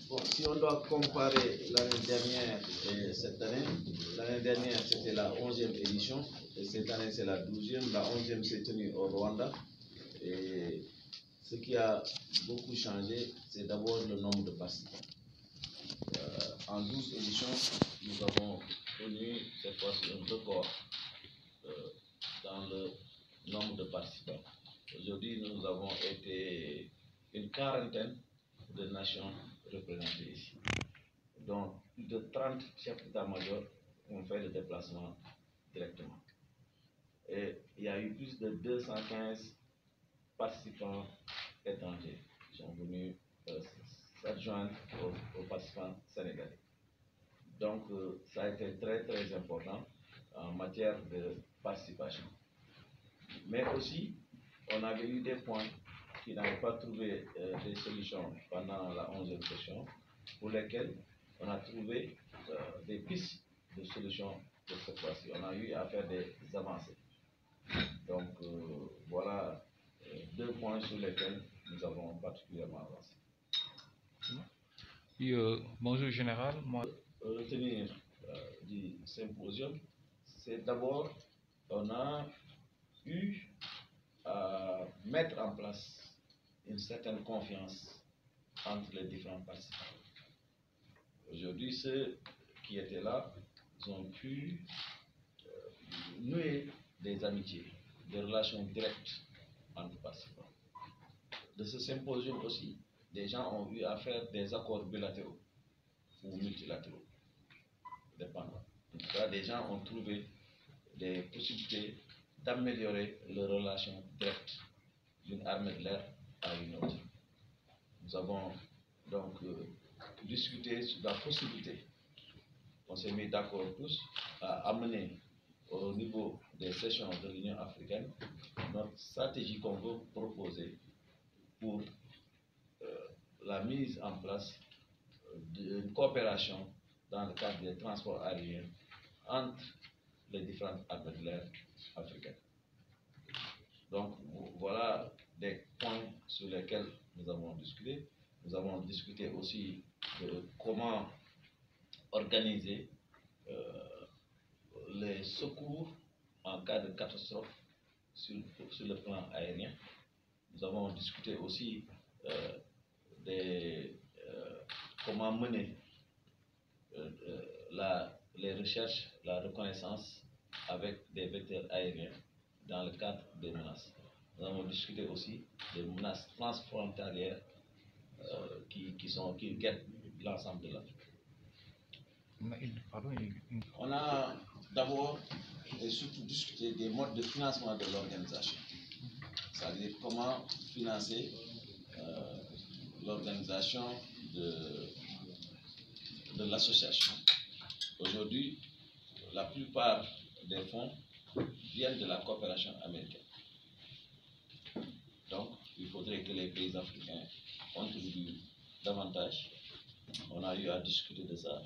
Bon, si on doit comparer l'année dernière et cette année, l'année dernière c'était la 11e édition, et cette année c'est la 12e. La 11e s'est tenue au Rwanda. Et ce qui a beaucoup changé, c'est d'abord le nombre de participants. En 12 éditions, nous avons connu cette fois-ci un record dans le nombre de participants. Aujourd'hui, nous avons été une quarantaine de nations représentées ici. Donc, plus de 30 chefs d'état-major ont fait le déplacement directement. Et il y a eu plus de 215 participants étrangers qui sont venus s'adjoindre aux participants sénégalais. Donc, ça a été très très important en matière de participation. Mais aussi, on avait eu des points qui n'avaient pas trouvé des solutions pendant la 11e session, pour lesquels on a trouvé des pistes de solutions pour cette fois-ci. On a eu à faire des avancées. Donc, voilà 2 points sur lesquels nous avons particulièrement avancé. Bonjour général. Retenir du symposium, c'est d'abord, on a eu à mettre en place une certaine confiance entre les différents participants. Aujourd'hui, ceux qui étaient là, ils ont pu nouer des amitiés, des relations directes entre participants. De ce symposium aussi, des gens ont eu à faire des accords bilatéraux ou multilatéraux, dépendant. En tout cas, des gens ont trouvé des possibilités d'améliorer leurs relations directes d'une armée de l'air à une autre. Nous avons donc discuté sur la possibilité, on s'est mis d'accord tous, à amener au niveau des sessions de l'Union africaine notre stratégie qu'on veut proposer pour la mise en place d'une coopération dans le cadre des transports aériens entre les différentes armées de l'air africaines. Donc voilà des points sur lesquels nous avons discuté. Nous avons discuté aussi de comment organiser les secours en cas de catastrophe sur le plan aérien. Nous avons discuté aussi comment mener les recherches, la reconnaissance avec des vecteurs aériens dans le cadre des menaces. Nous avons discuté aussi des menaces transfrontalières qui guettent l'ensemble de l'Afrique. On a d'abord et surtout discuté des modes de financement de l'organisation, c'est-à-dire comment financer l'organisation de l'association. Aujourd'hui, la plupart des fonds viennent de la coopération américaine. Donc, il faudrait que les pays africains contribuent davantage. On a eu à discuter de ça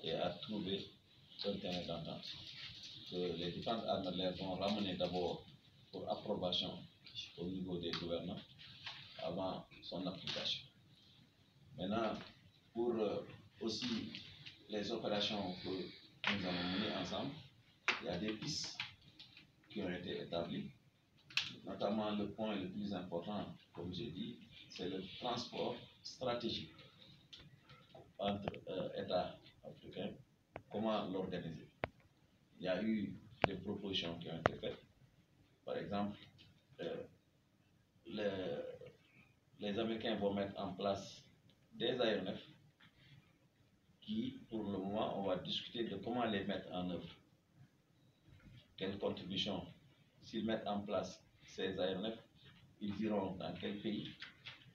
et à trouver un terrain d'entente que les différentes armées de l'air vont ramener d'abord pour approbation au niveau des gouvernants avant son application. Maintenant, pour aussi les opérations que nous avons menées ensemble, il y a des pistes qui ont été établies, notamment le point le plus important, comme j'ai dit, c'est le transport stratégique entre États africains. Comment l'organiser? Il y a eu des propositions qui ont été faites. Par exemple, les Américains vont mettre en place des aéronefs qui, pour le moment, on va discuter de comment les mettre en œuvre. Quelle contribution? S'ils mettent en place ces aéronefs, ils iront dans quel pays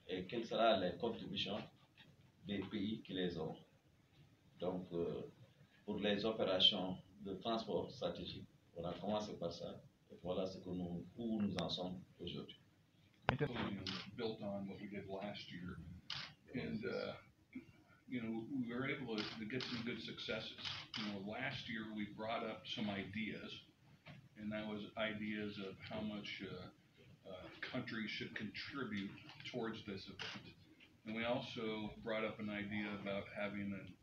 et quelles seront les contributions des pays qui les ont. Donc, pour les opérations de transport stratégique, on a commencé par ça, et voilà où nous en sommes aujourd'hui. Built on what we did last year, and we were able to get some good successes. Last year we brought up some ideas, and that was ideas of how much countries should contribute towards this event. And we also brought up an idea about having an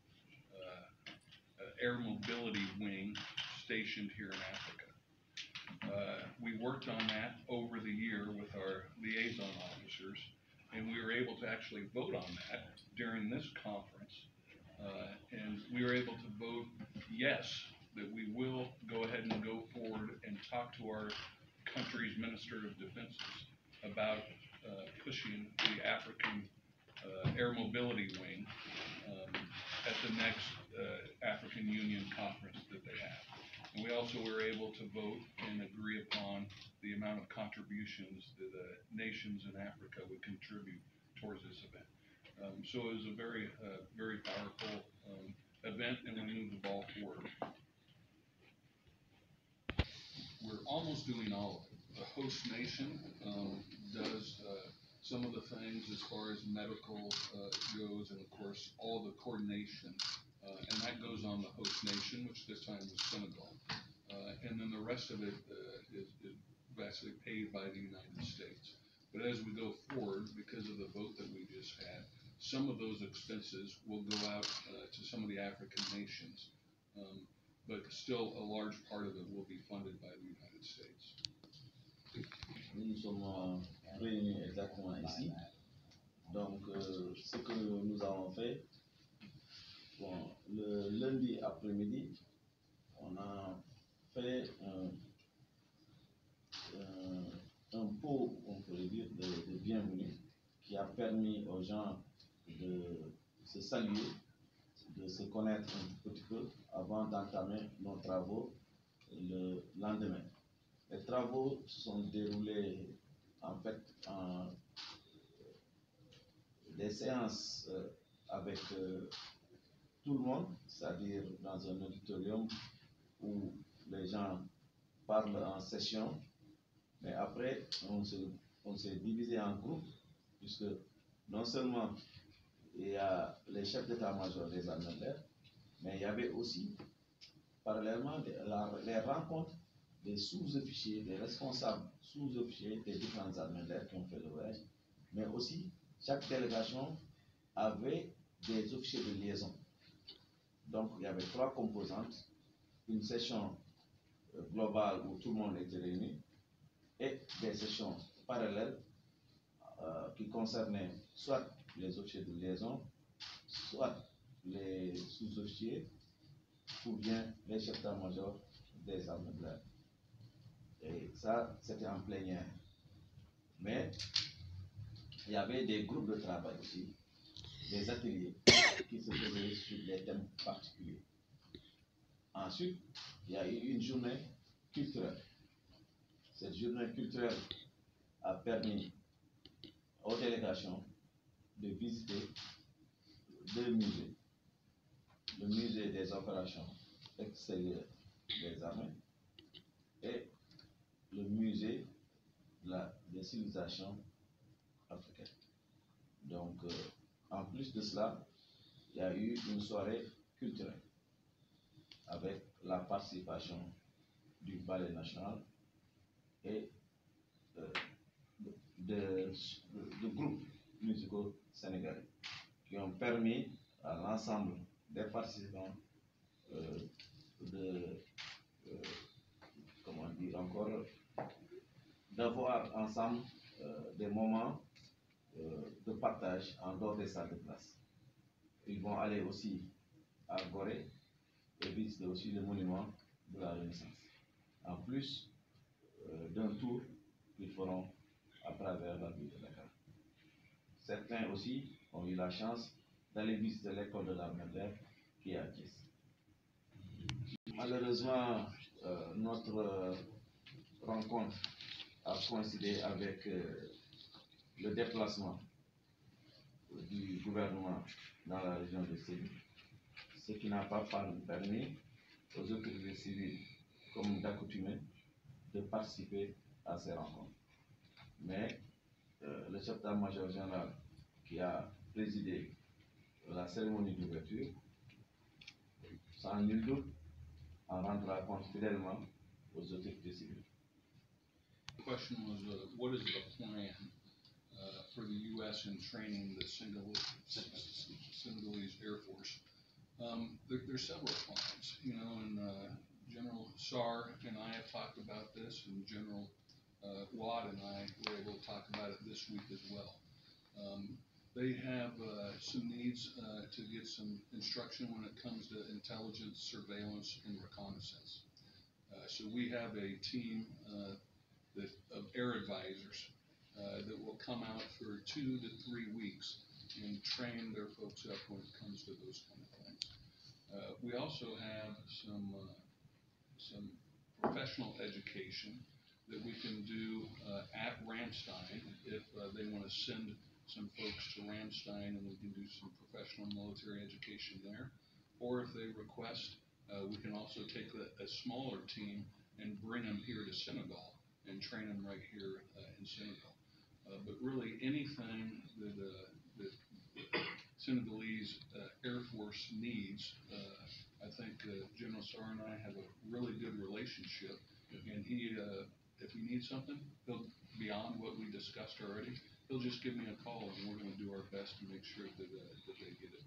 air mobility wing stationed here in Africa. We worked on that over the year with our liaison officers, and we were able to actually vote on that during this conference. And we were able to vote yes, that we will go ahead and go forward and talk to our country's Minister of Defenses about pushing the African Air Mobility Wing at the next African Union conference that they have. And we also were able to vote and agree upon the amount of contributions that nations in Africa would contribute towards this event. So it was a very, very powerful event, and we moved the ball forward. We're almost doing all of it. The host nation does some of the things as far as medical goes, and of course all the coordination, and that goes on the host nation, which this time was Senegal. And then the rest of it is vastly paid by the United States. But as we go forward, because of the vote that we just had, some of those expenses will go out to some of the African nations, but still a large part of it will be funded by the United States. Nous sommes réunis exactement ici. Donc, ce que nous avons fait, bon, le lundi après-midi, on a fait un pot, on pourrait dire, de bienvenue qui a permis aux gens de se saluer, de se connaître un petit peu avant d'entamer nos travaux le lendemain. Les travaux se sont déroulés en fait en des séances avec tout le monde, c'est-à-dire dans un auditorium où les gens parlent en session, mais après on s'est divisé en groupes, puisque non seulement il y a les chefs d'état-major des armées de l'air, mais il y avait aussi parallèlement les rencontres des sous-officiers, des responsables sous-officiers des différentes armées de l'air qui ont fait le voyage, mais aussi chaque délégation avait des officiers de liaison. Donc il y avait 3 composantes, une session globale où tout le monde était réuni et des sessions parallèles qui concernaient soit les officiers de liaison, soit les sous-officiers ou bien les chefs d'état-major des armées de l'air. Et ça, c'était en plénière. Mais il y avait des groupes de travail aussi, des ateliers qui se faisaient sur des thèmes particuliers. Ensuite, il y a eu une journée culturelle. Cette journée culturelle a permis aux délégations de visiter 2 musées. Le musée des opérations extérieures des armées et le musée des civilisations africaines. Donc, en plus de cela, il y a eu une soirée culturelle avec la participation du ballet national et de groupes musicaux sénégalais qui ont permis à l'ensemble des participants comment dire encore, d'avoir ensemble des moments de partage en dehors des salles de classe. Ils vont aller aussi à Gorée et visiter aussi le monument de la Renaissance. En plus d'un tour qu'ils feront à travers la ville de Dakar. Certains aussi ont eu la chance d'aller visiter l'école de l'armée de l'air qui est à Thiès. Malheureusement, notre rencontre a coïncidé avec le déplacement du gouvernement dans la région de Sédhiou, ce qui n'a pas permis aux autorités civiles, comme d'accoutumée, de participer à ces rencontres. Mais le chef d'état-major général qui a présidé la cérémonie d'ouverture, sans nul doute, en rendra compte fidèlement aux autorités civiles. The question was, what is the plan for the U.S. in training the Senegalese Air Force. There's several plans, you know, and General Sarr and I have talked about this, and General Watt and I were able to talk about it this week as well. They have some needs to get some instruction when it comes to intelligence, surveillance, and reconnaissance. So we have a team of air advisors that will come out for 2 to 3 weeks and train their folks up when it comes to those kind of things. We also have some professional education that we can do at Ramstein if they want to send some folks to Ramstein, and we can do some professional military education there. Or if they request, we can also take a smaller team and bring them here to Senegal and train them right here in Senegal. But really anything that Senegalese Air Force needs, I think General Sarr and I have a really good relationship, and he, if he needs something, he'll, beyond what we discussed already, he'll just give me a call, and we're going to do our best to make sure that they get it.